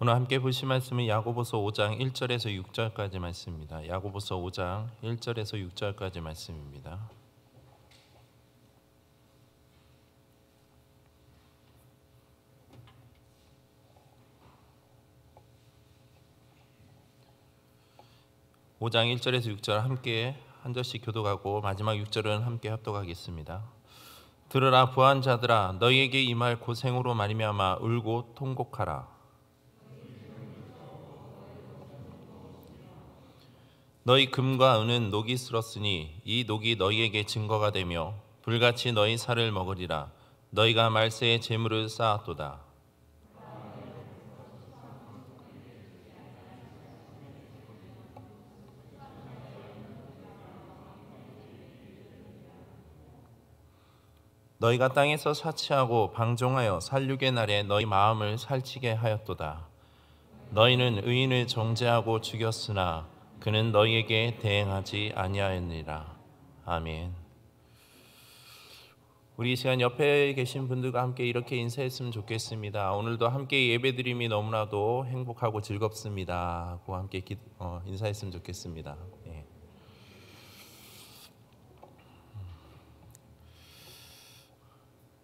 오늘 함께 보실 말씀은 야고보서 5장 1절에서 6절까지 말씀입니다. 야고보서 5장 1절에서 6절까지 말씀입니다. (5장 1절에서 6절) 함께 한 절씩 교독하고 마지막 6절은 함께 합독하겠습니다. 들으라 부한 자들아, 너희에게 임할 고생으로 말미암아 울고 통곡하라. 너희 금과 은은 녹이 슬었으니 이 녹이 너희에게 증거가 되며 불같이 너희 살을 먹으리라. 너희가 말세에 재물을 쌓았도다. 너희가 땅에서 사치하고 방종하여 살육의 날에 너희 마음을 살찌게 하였도다. 너희는 의인을 정죄하고 죽였으나 그는 너희에게 대행하지 아니하였느니라. 아멘. 우리 이 시간 옆에 계신 분들과 함께 이렇게 인사했으면 좋겠습니다. 오늘도 함께 예배드림이 너무나도 행복하고 즐겁습니다 하고 함께 인사했으면 좋겠습니다. 예.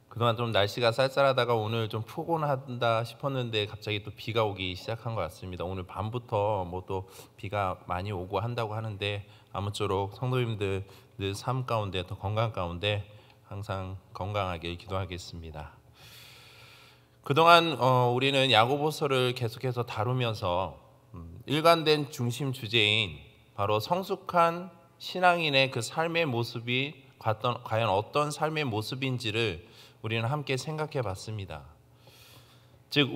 그동안 좀 날씨가 쌀쌀하다가 오늘 좀 포근하다 싶었는데 갑자기 또 비가 오기 시작한 것 같습니다. 오늘 밤부터 뭐 또 비가 많이 오고 한다고 하는데 아무쪼록 성도님들 늘 삶 가운데 더 건강 가운데 항상 건강하게 기도하겠습니다. 그동안 우리는 야고보서를 계속해서 다루면서 일관된 중심 주제인 바로 성숙한 신앙인의 그 삶의 모습이 과연 어떤 삶의 모습인지를 우리는 함께 생각해 봤습니다. 즉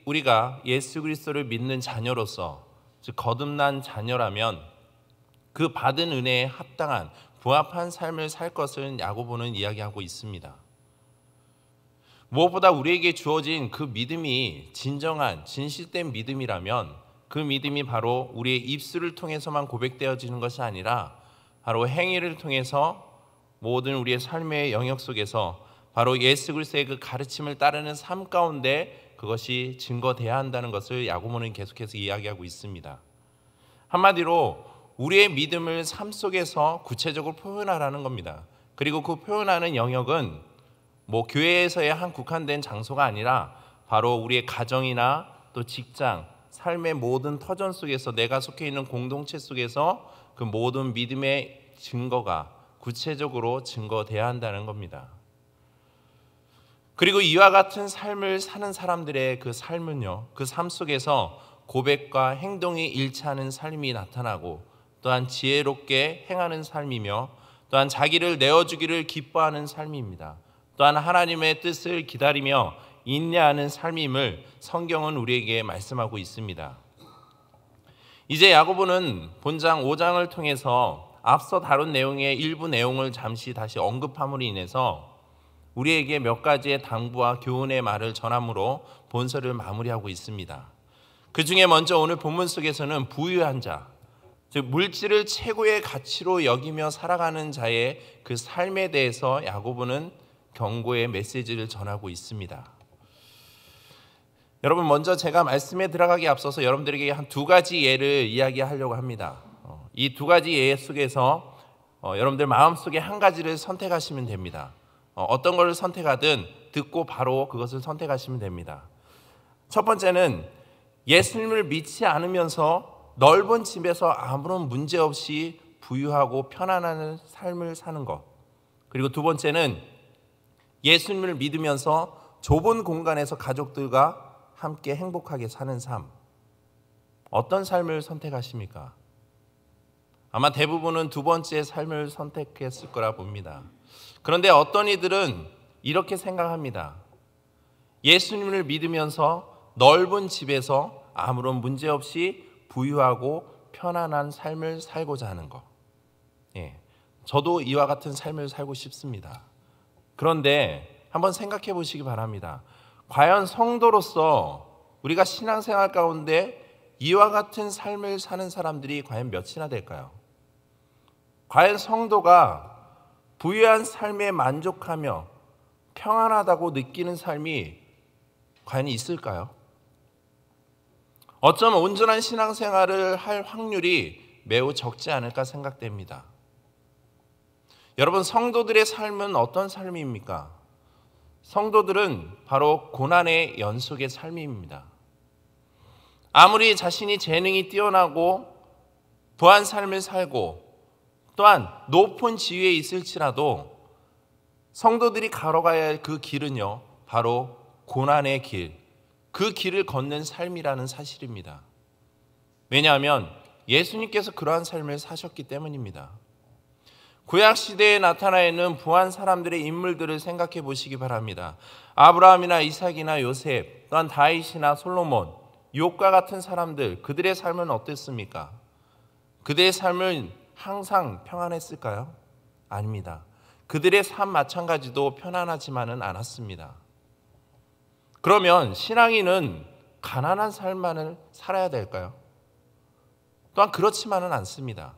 우리가 예수 그리스도를 믿는 자녀로서, 즉 거듭난 자녀라면 그 받은 은혜에 합당한 부합한 삶을 살 것을 야고보는 이야기하고 있습니다. 무엇보다 우리에게 주어진 그 믿음이 진정한 진실된 믿음이라면 그 믿음이 바로 우리의 입술을 통해서만 고백되어지는 것이 아니라 바로 행위를 통해서 모든 우리의 삶의 영역 속에서 바로 예수 그리스도의 그 가르침을 따르는 삶 가운데 그것이 증거돼야 한다는 것을 야고보는 계속해서 이야기하고 있습니다. 한마디로 우리의 믿음을 삶 속에서 구체적으로 표현하라는 겁니다. 그리고 그 표현하는 영역은 교회에서의 한 국한된 장소가 아니라 바로 우리의 가정이나 또 직장, 삶의 모든 터전 속에서 내가 속해 있는 공동체 속에서 그 모든 믿음의 증거가 구체적으로 증거돼야 한다는 겁니다. 그리고 이와 같은 삶을 사는 사람들의 그 삶은요, 그 삶 속에서 고백과 행동이 일치하는 삶이 나타나고 또한 지혜롭게 행하는 삶이며 또한 자기를 내어주기를 기뻐하는 삶입니다. 또한 하나님의 뜻을 기다리며 인내하는 삶임을 성경은 우리에게 말씀하고 있습니다. 이제 야고보는 본장 5장을 통해서 앞서 다룬 내용의 일부 내용을 잠시 다시 언급함으로 인해서 우리에게 몇 가지의 당부와 교훈의 말을 전함으로 본서를 마무리하고 있습니다. 그 중에 먼저 오늘 본문 속에서는 부유한 자, 즉 물질을 최고의 가치로 여기며 살아가는 자의 그 삶에 대해서 야고보는 경고의 메시지를 전하고 있습니다. 여러분, 먼저 제가 말씀에 들어가기 앞서서 여러분들에게 한 두 가지 예를 이야기하려고 합니다. 이 두 가지 예 속에서 여러분들 마음속에 한 가지를 선택하시면 됩니다. 어떤 것을 선택하든 듣고 바로 그것을 선택하시면 됩니다. 첫 번째는 예수님을 믿지 않으면서 넓은 집에서 아무런 문제 없이 부유하고 편안한 삶을 사는 것. 그리고 두 번째는 예수님을 믿으면서 좁은 공간에서 가족들과 함께 행복하게 사는 삶. 어떤 삶을 선택하십니까? 아마 대부분은 두 번째 삶을 선택했을 거라 봅니다. 그런데 어떤 이들은 이렇게 생각합니다. 예수님을 믿으면서 넓은 집에서 아무런 문제 없이 부유하고 편안한 삶을 살고자 하는 것. 저도 이와 같은 삶을 살고 싶습니다. 그런데 한번 생각해 보시기 바랍니다. 과연 성도로서 우리가 신앙생활 가운데 이와 같은 삶을 사는 사람들이 과연 몇이나 될까요? 과연 성도가 부유한 삶에 만족하며 평안하다고 느끼는 삶이 과연 있을까요? 어쩌면 온전한 신앙생활을 할 확률이 매우 적지 않을까 생각됩니다. 여러분, 성도들의 삶은 어떤 삶입니까? 성도들은 바로 고난의 연속의 삶입니다. 아무리 자신이 재능이 뛰어나고 부한 삶을 살고 또한 높은 지위에 있을지라도 성도들이 걸어가야 할 그 길은요, 바로 고난의 길, 그 길을 걷는 삶이라는 사실입니다. 왜냐하면 예수님께서 그러한 삶을 사셨기 때문입니다. 구약시대에 나타나 있는 부한 사람들의 인물들을 생각해 보시기 바랍니다. 아브라함이나 이삭이나 요셉, 또한 다윗이나 솔로몬, 욥과 같은 사람들, 그들의 삶은 어땠습니까? 그들의 삶은 항상 평안했을까요? 아닙니다. 그들의 삶 마찬가지도 편안하지만은 않았습니다. 그러면 신앙인은 가난한 삶만을 살아야 될까요? 또한 그렇지만은 않습니다.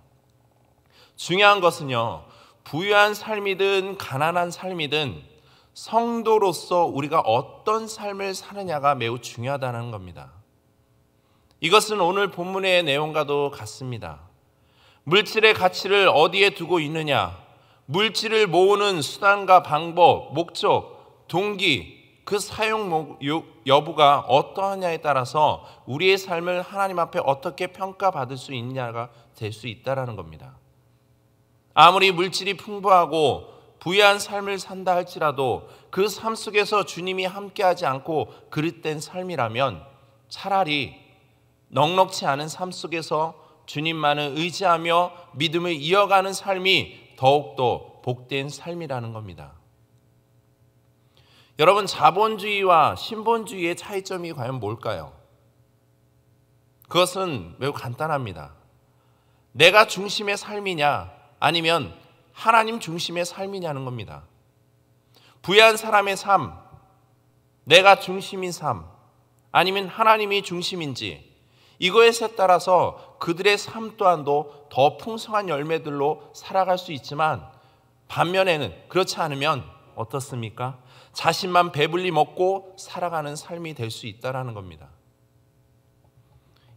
중요한 것은요, 부유한 삶이든 가난한 삶이든 성도로서 우리가 어떤 삶을 사느냐가 매우 중요하다는 겁니다. 이것은 오늘 본문의 내용과도 같습니다. 물질의 가치를 어디에 두고 있느냐, 물질을 모으는 수단과 방법, 목적, 동기, 그 사용 여부가 어떠하냐에 따라서 우리의 삶을 하나님 앞에 어떻게 평가받을 수 있느냐가 될 수 있다는 겁니다. 아무리 물질이 풍부하고 부유한 삶을 산다 할지라도 그 삶 속에서 주님이 함께하지 않고 그릇된 삶이라면 차라리 넉넉지 않은 삶 속에서 주님만을 의지하며 믿음을 이어가는 삶이 더욱더 복된 삶이라는 겁니다. 여러분, 자본주의와 신본주의의 차이점이 과연 뭘까요? 그것은 매우 간단합니다. 내가 중심의 삶이냐 아니면 하나님 중심의 삶이냐는 겁니다. 부유한 사람의 삶, 내가 중심인 삶, 아니면 하나님이 중심인지, 이거에 따라서 그들의 삶 또한도 더 풍성한 열매들로 살아갈 수 있지만 반면에는 그렇지 않으면 어떻습니까? 자신만 배불리 먹고 살아가는 삶이 될 수 있다는 겁니다.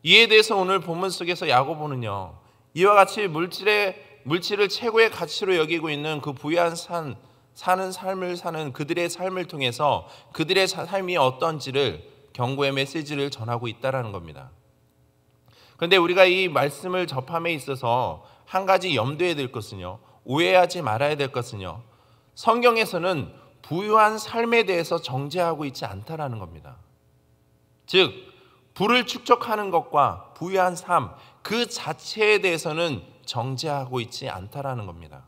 이에 대해서 오늘 본문 속에서 야고보는요, 이와 같이 물질을 최고의 가치로 여기고 있는 그 부유한 사는 삶을 사는 그들의 삶을 통해서 그들의 삶이 어떤지를 경고의 메시지를 전하고 있다는 겁니다. 그런데 우리가 이 말씀을 접함에 있어서 한 가지 염두에 들 것은요, 오해하지 말아야 될 것은요, 성경에서는 부유한 삶에 대해서 정죄하고 있지 않다라는 겁니다. 즉, 부를 축적하는 것과 부유한 삶 그 자체에 대해서는 정죄하고 있지 않다라는 겁니다.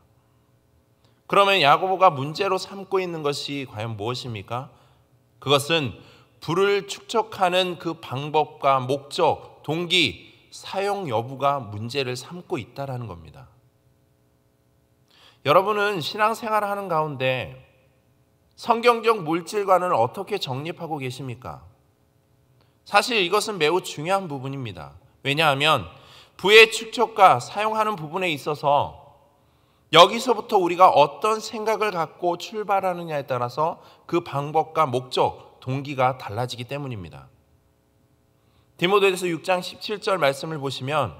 그러면 야고보가 문제로 삼고 있는 것이 과연 무엇입니까? 그것은 부를 축적하는 그 방법과 목적, 동기, 사용 여부가 문제를 삼고 있다라는 겁니다. 여러분은 신앙생활을 하는 가운데 성경적 물질관을 어떻게 정립하고 계십니까? 사실 이것은 매우 중요한 부분입니다. 왜냐하면 부의 축적과 사용하는 부분에 있어서 여기서부터 우리가 어떤 생각을 갖고 출발하느냐에 따라서 그 방법과 목적, 동기가 달라지기 때문입니다. 디모데전서 6장 17절 말씀을 보시면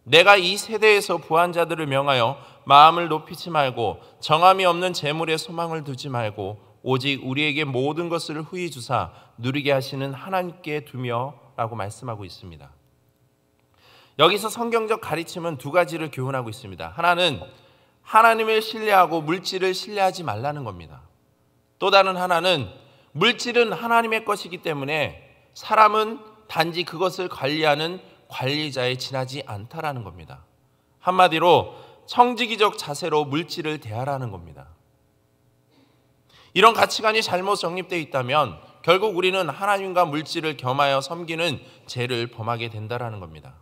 내가 이 세대에서 부한 자들을 명하여 마음을 높이지 말고 정함이 없는 재물에 소망을 두지 말고 오직 우리에게 모든 것을 후히 주사 누리게 하시는 하나님께 두며 라고 말씀하고 있습니다. 여기서 성경적 가르침은 두 가지를 교훈하고 있습니다. 하나는 하나님을 신뢰하고 물질을 신뢰하지 말라는 겁니다. 또 다른 하나는 물질은 하나님의 것이기 때문에 사람은 단지 그것을 관리하는 관리자에 지나지 않다라는 겁니다. 한마디로 청지기적 자세로 물질을 대하라는 겁니다. 이런 가치관이 잘못 정립되어 있다면 결국 우리는 하나님과 물질을 겸하여 섬기는 죄를 범하게 된다라는 겁니다.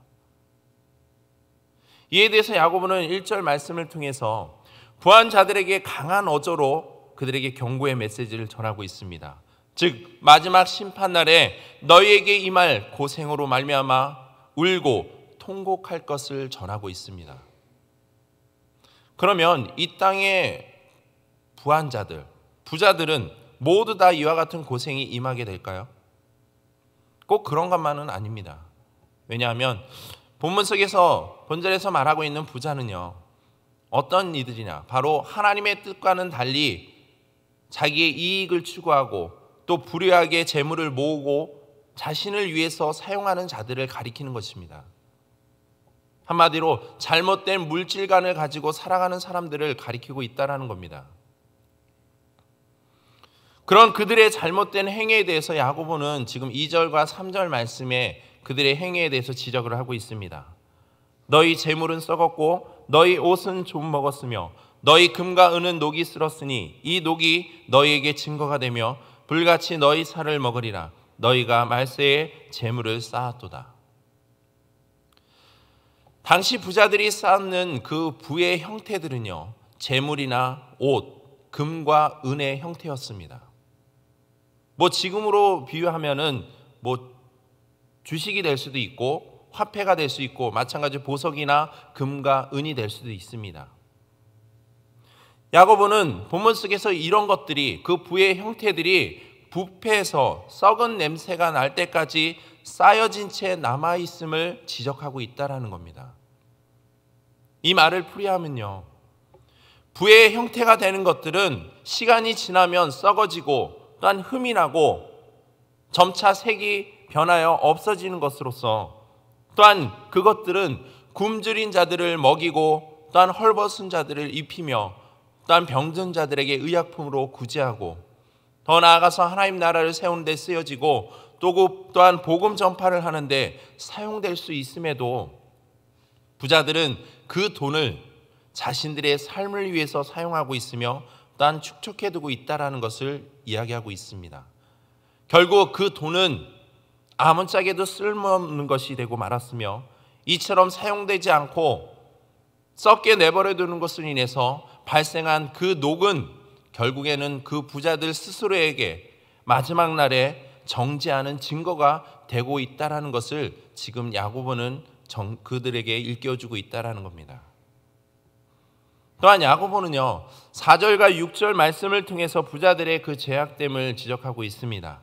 이에 대해서 야고보는 1절 말씀을 통해서 부한 자들에게 강한 어조로 그들에게 경고의 메시지를 전하고 있습니다. 즉 마지막 심판날에 너희에게 임할 고생으로 말미암아 울고 통곡할 것을 전하고 있습니다. 그러면 이 땅의 부한 자들, 부자들은 모두 다 이와 같은 고생이 임하게 될까요? 꼭 그런 것만은 아닙니다. 왜냐하면 본문 속에서 본절에서 말하고 있는 부자는요, 어떤 이들이냐, 바로 하나님의 뜻과는 달리 자기의 이익을 추구하고 또 불의하게 재물을 모으고 자신을 위해서 사용하는 자들을 가리키는 것입니다. 한마디로 잘못된 물질관을 가지고 살아가는 사람들을 가리키고 있다는 겁니다. 그런 그들의 잘못된 행위에 대해서 야고보는 지금 2절과 3절 말씀에 그들의 행위에 대해서 지적을 하고 있습니다. 너희 재물은 썩었고 너희 옷은 좀 먹었으며 너희 금과 은은 녹이 쓸었으니 이 녹이 너희에게 증거가 되며 불같이 너희 살을 먹으리라. 너희가 말세에 재물을 쌓았도다. 당시 부자들이 쌓는 그 부의 형태들은요, 재물이나 옷, 금과 은의 형태였습니다. 지금으로 비유하면은 주식이 될 수도 있고 화폐가 될 수 있고 마찬가지로 보석이나 금과 은이 될 수도 있습니다. 야고보는 본문 속에서 이런 것들이, 그 부의 형태들이 부패해서 썩은 냄새가 날 때까지 쌓여진 채 남아있음을 지적하고 있다는 겁니다. 이 말을 풀이하면요, 부의 형태가 되는 것들은 시간이 지나면 썩어지고 또한 흠이 나고 점차 색이 변하여 없어지는 것으로서, 또한 그것들은 굶주린 자들을 먹이고 또한 헐벗은 자들을 입히며 또한 병든 자들에게 의약품으로 구제하고 더 나아가서 하나님 나라를 세우는 데 쓰여지고 또한 복음 전파를 하는데 사용될 수 있음에도 부자들은 그 돈을 자신들의 삶을 위해서 사용하고 있으며 또한 축적해두고 있다는 것을 이야기하고 있습니다. 결국 그 돈은 아무짝에도 쓸모없는 것이 되고 말았으며 이처럼 사용되지 않고 썩게 내버려두는 것으로 인해서 발생한 그 녹은 결국에는 그 부자들 스스로에게 마지막 날에 정죄하는 증거가 되고 있다는 것을 지금 야고보는 그들에게 일깨워주고 있다는 겁니다. 또한 야고보는요, 4절과 6절 말씀을 통해서 부자들의 그 죄악됨을 지적하고 있습니다.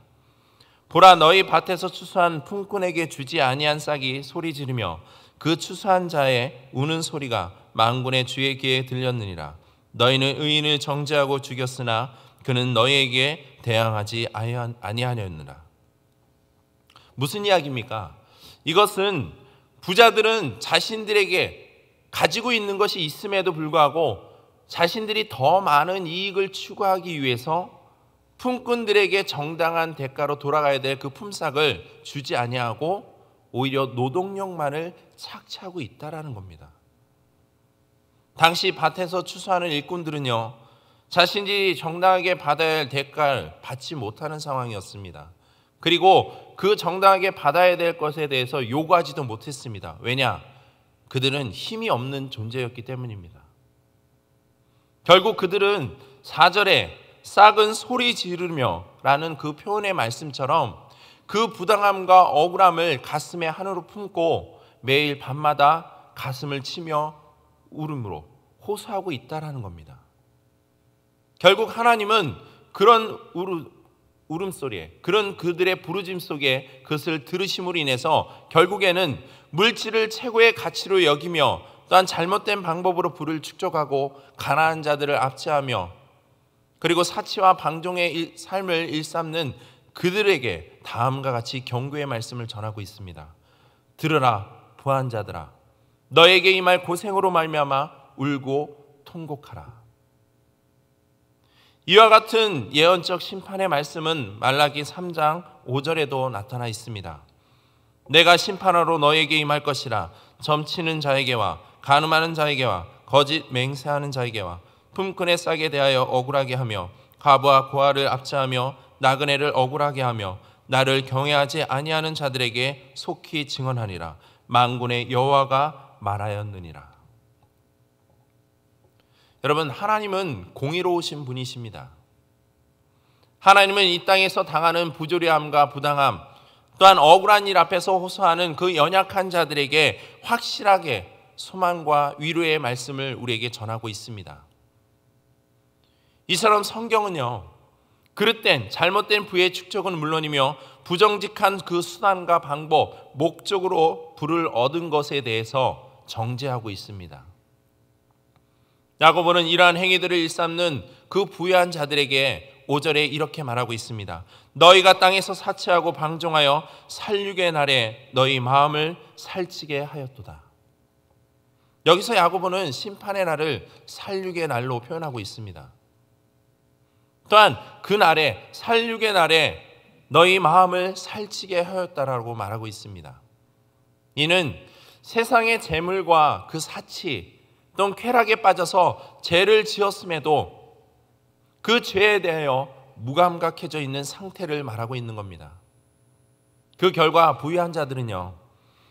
보라, 너희 밭에서 추수한 품꾼에게 주지 아니한 싹이 소리 지르며 그 추수한 자의 우는 소리가 만군의 주의 귀에 들렸느니라. 너희는 의인을 정죄하고 죽였으나 그는 너희에게 대항하지 아니하였느라. 무슨 이야기입니까? 이것은 부자들은 자신들에게 가지고 있는 것이 있음에도 불구하고 자신들이 더 많은 이익을 추구하기 위해서 품꾼들에게 정당한 대가로 돌아가야 될 그 품삯을 주지 아니하고 오히려 노동력만을 착취하고 있다라는 겁니다. 당시 밭에서 추수하는 일꾼들은요, 자신들이 정당하게 받아야 할 대가를 받지 못하는 상황이었습니다. 그리고 그 정당하게 받아야 될 것에 대해서 요구하지도 못했습니다. 왜냐? 그들은 힘이 없는 존재였기 때문입니다. 결국 그들은 4절에 싹은 소리 지르며 라는 그 표현의 말씀처럼 그 부당함과 억울함을 가슴에 한으로 품고 매일 밤마다 가슴을 치며 울음으로 호소하고 있다라는 겁니다. 결국 하나님은 그런 울음소리에, 그런 그들의 부르짐 속에 그것을 들으심으로 인해서 결국에는 물질을 최고의 가치로 여기며 또한 잘못된 방법으로 부를 축적하고 가난한 자들을 압제하며 그리고 사치와 방종의 삶을 일삼는 그들에게 다음과 같이 경고의 말씀을 전하고 있습니다. 들으라 부한 자들아, 너에게 임할 고생으로 말미암아 울고 통곡하라. 이와 같은 예언적 심판의 말씀은 말라기 3장 5절에도 나타나 있습니다. 내가 심판하러 너에게 임할 것이라. 점치는 자에게와 간음하는 자에게와 거짓 맹세하는 자에게와 품꾼의 싹에 대하여 억울하게 하며 과부와 고아를 압제하며 나그네를 억울하게 하며 나를 경외하지 아니하는 자들에게 속히 증언하니라. 만군의 여호와가 말하였느니라. 여러분, 하나님은 공의로우신 분이십니다. 하나님은 이 땅에서 당하는 부조리함과 부당함, 또한 억울한 일 앞에서 호소하는 그 연약한 자들에게 확실하게 소망과 위로의 말씀을 우리에게 전하고 있습니다. 이처럼 성경은요, 그릇된 잘못된 부의 축적은 물론이며 부정직한 그 수단과 방법, 목적으로 부를 얻은 것에 대해서 정죄하고 있습니다. 야고보는 이러한 행위들을 일삼는 그 부유한 자들에게 5절에 이렇게 말하고 있습니다. 너희가 땅에서 사치하고 방종하여 살육의 날에 너희 마음을 살찌게 하였도다. 여기서 야고보는 심판의 날을 살육의 날로 표현하고 있습니다. 또한 그 날에, 살육의 날에 너희 마음을 살찌게 하였다라고 말하고 있습니다. 이는 세상의 재물과 그 사치 또는 쾌락에 빠져서 죄를 지었음에도 그 죄에 대하여 무감각해져 있는 상태를 말하고 있는 겁니다. 그 결과 부유한 자들은요,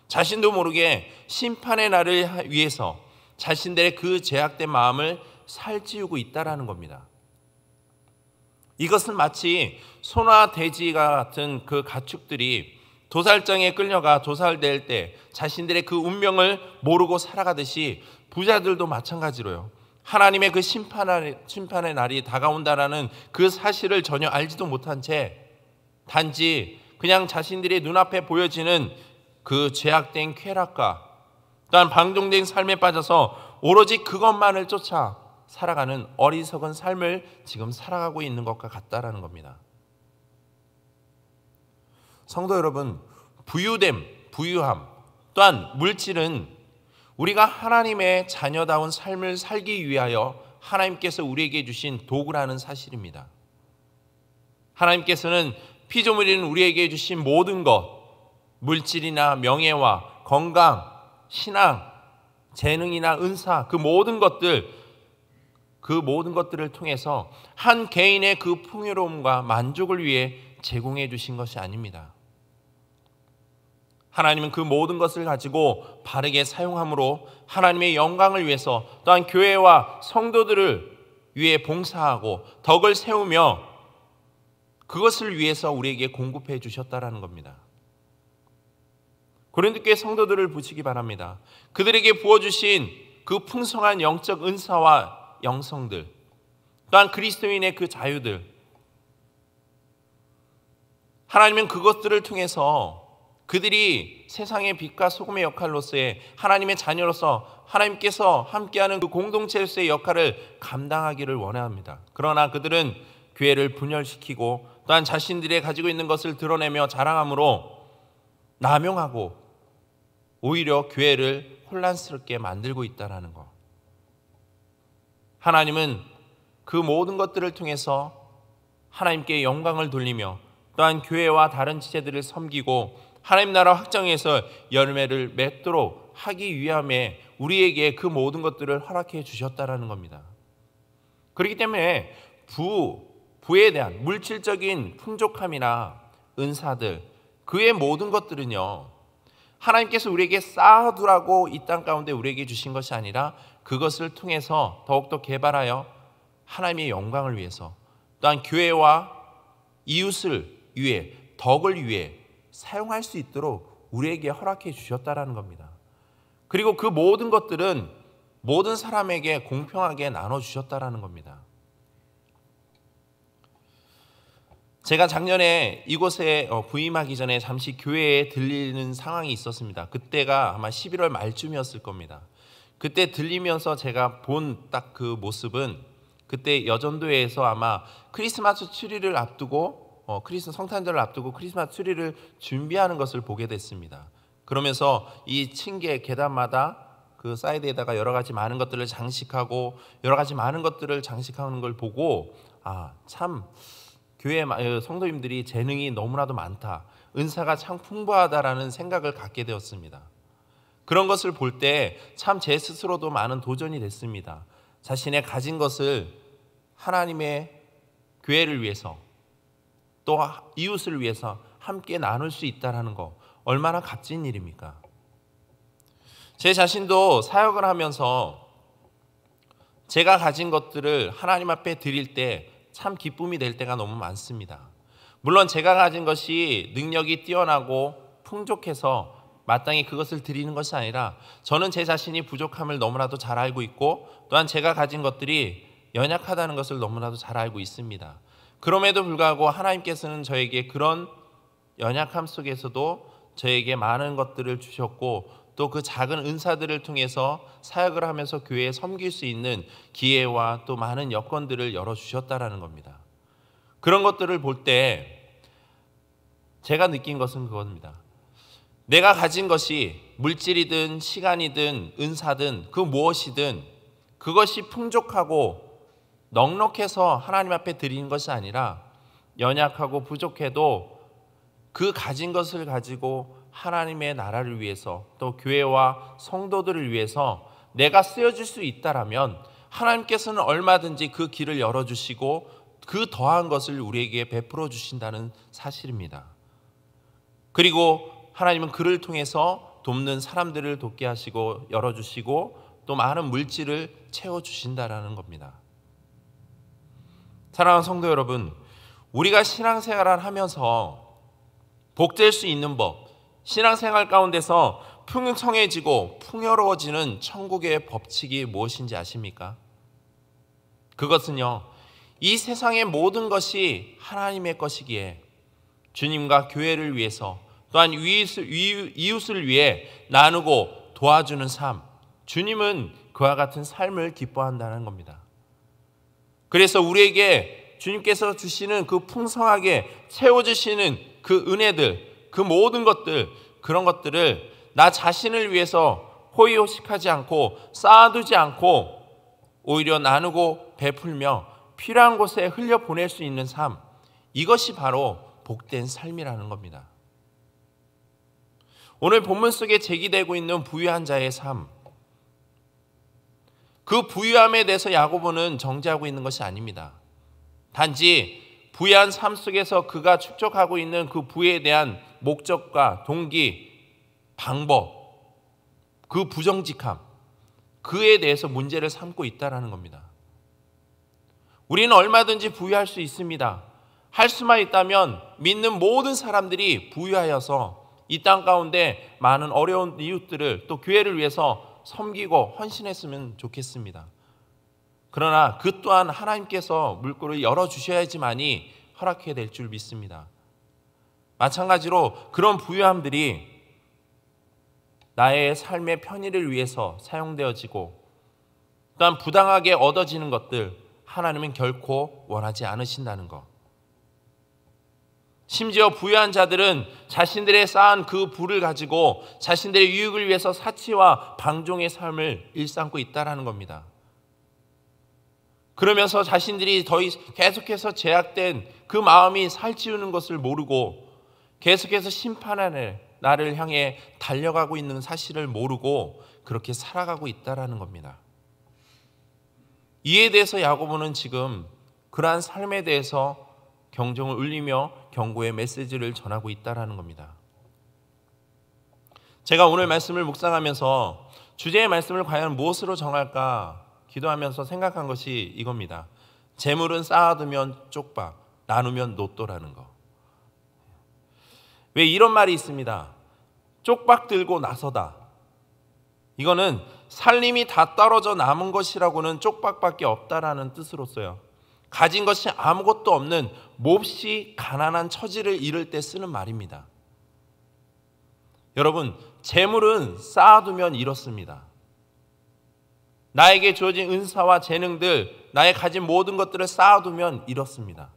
자신도 모르게 심판의 날을 위해서 자신들의 그 죄악된 마음을 살찌우고 있다라는 겁니다. 이것은 마치 소나 돼지가 같은 그 가축들이 도살장에 끌려가 도살될 때 자신들의 그 운명을 모르고 살아가듯이 부자들도 마찬가지로요, 하나님의 그 심판의 날이 다가온다라는 그 사실을 전혀 알지도 못한 채 단지 그냥 자신들의 눈앞에 보여지는 그 죄악된 쾌락과 또한 방종된 삶에 빠져서 오로지 그것만을 쫓아 살아가는 어리석은 삶을 지금 살아가고 있는 것과 같다라는 겁니다. 성도 여러분, 부유됨, 부유함, 또한 물질은 우리가 하나님의 자녀다운 삶을 살기 위하여 하나님께서 우리에게 주신 도구라는 사실입니다. 하나님께서는 피조물인 우리에게 주신 모든 것, 물질이나 명예와 건강, 신앙, 재능이나 은사, 그 모든 것들을 통해서 한 개인의 그 풍요로움과 만족을 위해 제공해 주신 것이 아닙니다. 하나님은 그 모든 것을 가지고 바르게 사용함으로 하나님의 영광을 위해서, 또한 교회와 성도들을 위해 봉사하고 덕을 세우며 그것을 위해서 우리에게 공급해 주셨다라는 겁니다. 고린도교회 성도들을 보시기 바랍니다. 그들에게 부어주신 그 풍성한 영적 은사와 영성들, 또한 그리스도인의 그 자유들, 하나님은 그것들을 통해서 그들이 세상의 빛과 소금의 역할로서의 하나님의 자녀로서 하나님께서 함께하는 그 공동체로서의 역할을 감당하기를 원합니다. 그러나 그들은 교회를 분열시키고 또한 자신들이 가지고 있는 것을 드러내며 자랑함으로 남용하고 오히려 교회를 혼란스럽게 만들고 있다는 것. 하나님은 그 모든 것들을 통해서 하나님께 영광을 돌리며 또한 교회와 다른 지체들을 섬기고 하나님 나라 확장에서 열매를 맺도록 하기 위함에 우리에게 그 모든 것들을 허락해 주셨다라는 겁니다. 그렇기 때문에 부에 대한 물질적인 풍족함이나 은사들, 그의 모든 것들은요, 하나님께서 우리에게 쌓아두라고 이 땅 가운데 우리에게 주신 것이 아니라 그것을 통해서 더욱더 개발하여 하나님의 영광을 위해서, 또한 교회와 이웃을 위해, 덕을 위해 사용할 수 있도록 우리에게 허락해 주셨다라는 겁니다. 그리고 그 모든 것들은 모든 사람에게 공평하게 나눠주셨다라는 겁니다. 제가 작년에 이곳에 부임하기 전에 잠시 교회에 들리는 상황이 있었습니다. 그때가 아마 11월 말쯤이었을 겁니다. 그때 들리면서 제가 본 딱 그 모습은, 그때 여전도회에서 아마 크리스마스 트리를 앞두고 성탄절을 앞두고 크리스마스 트리를 준비하는 것을 보게 됐습니다. 그러면서 이 층계 계단마다 그 사이드에다가 여러 가지 많은 것들을 장식하고 여러 가지 많은 것들을 장식하는 걸 보고, 참 교회 성도님들이 재능이 너무나도 많다, 은사가 참 풍부하다라는 생각을 갖게 되었습니다. 그런 것을 볼 때 참 제 스스로도 많은 도전이 됐습니다. 자신의 가진 것을 하나님의 교회를 위해서 또 이웃을 위해서 함께 나눌 수 있다는 거, 얼마나 값진 일입니까? 제 자신도 사역을 하면서 제가 가진 것들을 하나님 앞에 드릴 때 참 기쁨이 될 때가 너무 많습니다. 물론 제가 가진 것이 능력이 뛰어나고 풍족해서 마땅히 그것을 드리는 것이 아니라, 저는 제 자신이 부족함을 너무나도 잘 알고 있고 또한 제가 가진 것들이 연약하다는 것을 너무나도 잘 알고 있습니다. 그럼에도 불구하고 하나님께서는 저에게 그런 연약함 속에서도 저에게 많은 것들을 주셨고 또 그 작은 은사들을 통해서 사역을 하면서 교회에 섬길 수 있는 기회와 또 많은 여건들을 열어주셨다라는 겁니다. 그런 것들을 볼 때 제가 느낀 것은 그겁니다. 내가 가진 것이 물질이든 시간이든 은사든 그 무엇이든 그것이 풍족하고 넉넉해서 하나님 앞에 드리는 것이 아니라 연약하고 부족해도 그 가진 것을 가지고 하나님의 나라를 위해서 또 교회와 성도들을 위해서 내가 쓰여질 수 있다라면 하나님께서는 얼마든지 그 길을 열어주시고 그 더한 것을 우리에게 베풀어 주신다는 사실입니다. 그리고 하나님은 그를 통해서 돕는 사람들을 돕게 하시고 열어주시고 또 많은 물질을 채워주신다라는 겁니다. 사랑하는 성도 여러분, 우리가 신앙생활을 하면서 복될 수 있는 법, 신앙생활 가운데서 풍성해지고 풍요로워지는 천국의 법칙이 무엇인지 아십니까? 그것은요, 이 세상의 모든 것이 하나님의 것이기에 주님과 교회를 위해서 또한 이웃을 위해 나누고 도와주는 삶, 주님은 그와 같은 삶을 기뻐한다는 겁니다. 그래서 우리에게 주님께서 주시는 그 풍성하게 채워주시는 그 은혜들, 그 모든 것들, 그런 것들을 나 자신을 위해서 호의호식하지 않고 쌓아두지 않고 오히려 나누고 베풀며 필요한 곳에 흘려보낼 수 있는 삶, 이것이 바로 복된 삶이라는 겁니다. 오늘 본문 속에 제기되고 있는 부유한 자의 삶, 그 부유함에 대해서 야고보는 정죄하고 있는 것이 아닙니다. 단지 부유한 삶 속에서 그가 축적하고 있는 그 부에 대한 목적과 동기, 방법, 그 부정직함, 그에 대해서 문제를 삼고 있다는 겁니다. 우리는 얼마든지 부유할 수 있습니다. 할 수만 있다면 믿는 모든 사람들이 부유하여서 이 땅 가운데 많은 어려운 이웃들을 또 교회를 위해서 섬기고 헌신했으면 좋겠습니다. 그러나 그 또한 하나님께서 물꼬를 열어주셔야지만이 허락해야 될 줄 믿습니다. 마찬가지로 그런 부유함들이 나의 삶의 편의를 위해서 사용되어지고 또한 부당하게 얻어지는 것들, 하나님은 결코 원하지 않으신다는 것. 심지어 부유한 자들은 자신들의 쌓은 그 부를 가지고 자신들의 유익을 위해서 사치와 방종의 삶을 일삼고 있다는 겁니다. 그러면서 자신들이 계속해서 제약된 그 마음이 살찌우는 것을 모르고 계속해서 심판하는 나를 향해 달려가고 있는 사실을 모르고 그렇게 살아가고 있다는 겁니다. 이에 대해서 야고보는 지금 그러한 삶에 대해서 경종을 울리며 경고의 메시지를 전하고 있다는 겁니다. 제가 오늘 말씀을 묵상하면서 주제의 말씀을 과연 무엇으로 정할까 기도하면서 생각한 것이 이겁니다. 재물은 쌓아두면 쪽박, 나누면 로또라는 거. 왜 이런 말이 있습니다. 쪽박 들고 나서다. 이거는 살림이 다 떨어져 남은 것이라고는 쪽박밖에 없다라는 뜻으로써요. 가진 것이 아무것도 없는 몹시 가난한 처지를 이룰 때 쓰는 말입니다. 여러분, 재물은 쌓아두면 이렇습니다. 나에게 주어진 은사와 재능들, 나의 가진 모든 것들을 쌓아두면 이렇습니다.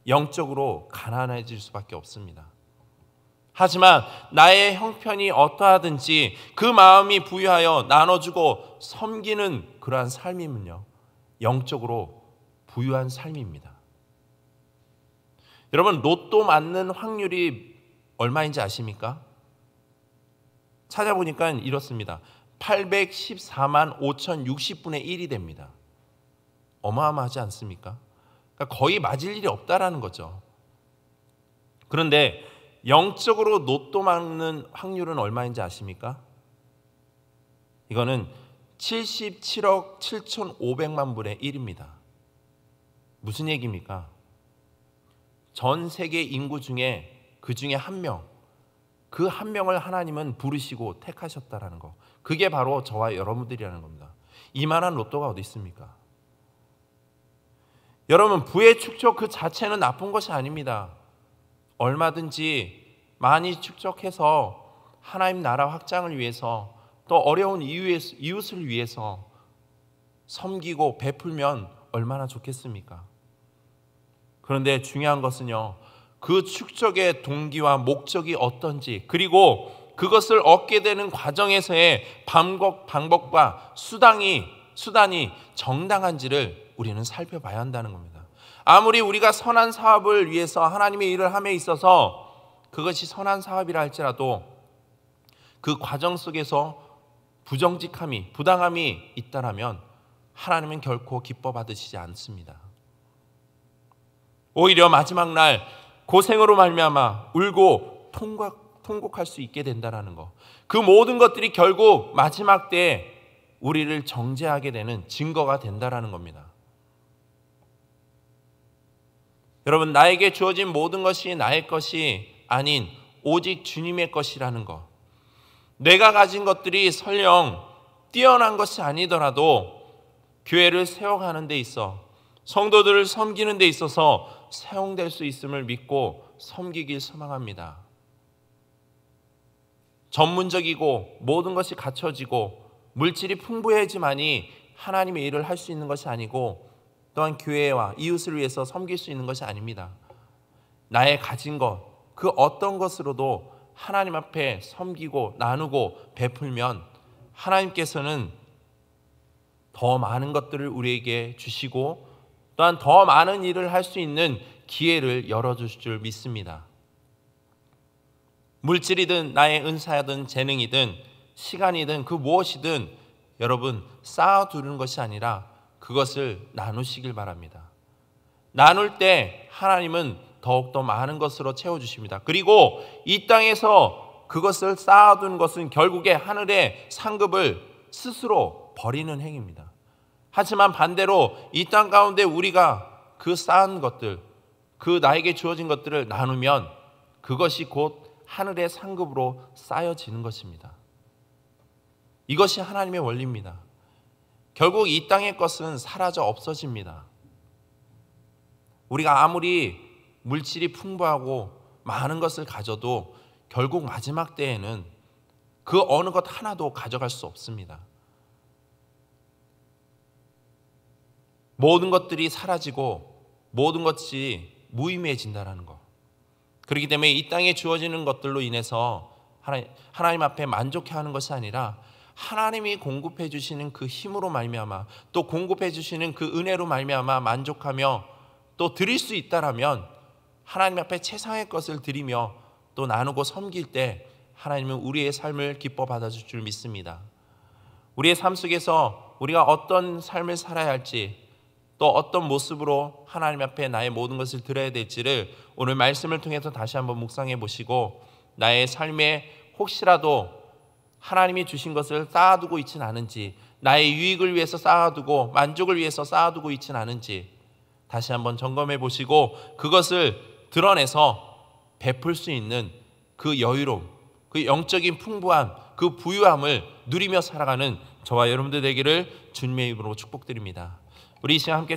영적으로 가난해질 수밖에 없습니다. 하지만 나의 형편이 어떠하든지 그 마음이 부유하여 나눠주고 섬기는 그러한 삶이면요, 영적으로 부유한 삶입니다. 여러분, 로또 맞는 확률이 얼마인지 아십니까? 찾아보니까 이렇습니다. 814만 5,060분의 1이 됩니다. 어마어마하지 않습니까? 그러니까 거의 맞을 일이 없다라는 거죠. 그런데 영적으로 로또 맞는 확률은 얼마인지 아십니까? 이거는 77억 7,500만 분의 1입니다. 무슨 얘기입니까? 전 세계 인구 중에 그 중에 한 명, 그 한 명을 하나님은 부르시고 택하셨다라는 거. 그게 바로 저와 여러분들이라는 겁니다. 이만한 로또가 어디 있습니까? 여러분, 부의 축적 그 자체는 나쁜 것이 아닙니다. 얼마든지 많이 축적해서 하나님 나라 확장을 위해서, 또 어려운 이웃을 위해서 섬기고 베풀면 얼마나 좋겠습니까? 그런데 중요한 것은요, 그 축적의 동기와 목적이 어떤지, 그리고 그것을 얻게 되는 과정에서의 방법과 수단이 정당한지를 우리는 살펴봐야 한다는 겁니다. 아무리 우리가 선한 사업을 위해서 하나님의 일을 함에 있어서 그것이 선한 사업이라 할지라도 그 과정 속에서 부정직함이, 부당함이 있다라면 하나님은 결코 기뻐 받으시지 않습니다. 오히려 마지막 날 고생으로 말미암아 울고 통곡할 수 있게 된다는 것, 그 모든 것들이 결국 마지막 때에 우리를 정죄하게 되는 증거가 된다는 겁니다. 여러분, 나에게 주어진 모든 것이 나의 것이 아닌 오직 주님의 것이라는 것, 내가 가진 것들이 설령 뛰어난 것이 아니더라도 교회를 세워가는 데 있어, 성도들을 섬기는 데 있어서 사용될 수 있음을 믿고 섬기길 소망합니다. 전문적이고 모든 것이 갖춰지고 물질이 풍부해야지만이 하나님의 일을 할 수 있는 것이 아니고, 또한 교회와 이웃을 위해서 섬길 수 있는 것이 아닙니다. 나의 가진 것, 그 어떤 것으로도 하나님 앞에 섬기고 나누고 베풀면 하나님께서는 더 많은 것들을 우리에게 주시고, 또한 더 많은 일을 할 수 있는 기회를 열어주실 줄 믿습니다. 물질이든 나의 은사든 재능이든 시간이든 그 무엇이든 여러분 쌓아두는 것이 아니라 그것을 나누시길 바랍니다. 나눌 때 하나님은 더욱더 많은 것으로 채워주십니다. 그리고 이 땅에서 그것을 쌓아둔 것은 결국에 하늘의 상급을 스스로 버리는 행위입니다. 하지만 반대로 이 땅 가운데 우리가 그 쌓은 것들, 그 나에게 주어진 것들을 나누면 그것이 곧 하늘의 상급으로 쌓여지는 것입니다. 이것이 하나님의 원리입니다. 결국 이 땅의 것은 사라져 없어집니다. 우리가 아무리 물질이 풍부하고 많은 것을 가져도 결국 마지막 때에는 그 어느 것 하나도 가져갈 수 없습니다. 모든 것들이 사라지고 모든 것이 무의미해진다는 것. 그렇기 때문에 이 땅에 주어지는 것들로 인해서 하나님 앞에 만족해하는 것이 아니라 하나님이 공급해 주시는 그 힘으로 말미암아, 또 공급해 주시는 그 은혜로 말미암아 만족하며 또 드릴 수 있다라면 하나님 앞에 최상의 것을 드리며 또 나누고 섬길 때 하나님은 우리의 삶을 기뻐 받아줄 줄 믿습니다. 우리의 삶 속에서 우리가 어떤 삶을 살아야 할지, 또 어떤 모습으로 하나님 앞에 나의 모든 것을 드려야 될지를 오늘 말씀을 통해서 다시 한번 묵상해 보시고, 나의 삶에 혹시라도 하나님이 주신 것을 쌓아두고 있지는 않은지, 나의 유익을 위해서 쌓아두고 만족을 위해서 쌓아두고 있지는 않은지 다시 한번 점검해 보시고, 그것을 드러내서 베풀 수 있는 그 여유로움, 그 영적인 풍부함, 그 부유함을 누리며 살아가는 저와 여러분들 되기를 주님의 이름으로 축복드립니다. 우리 이 시간 함께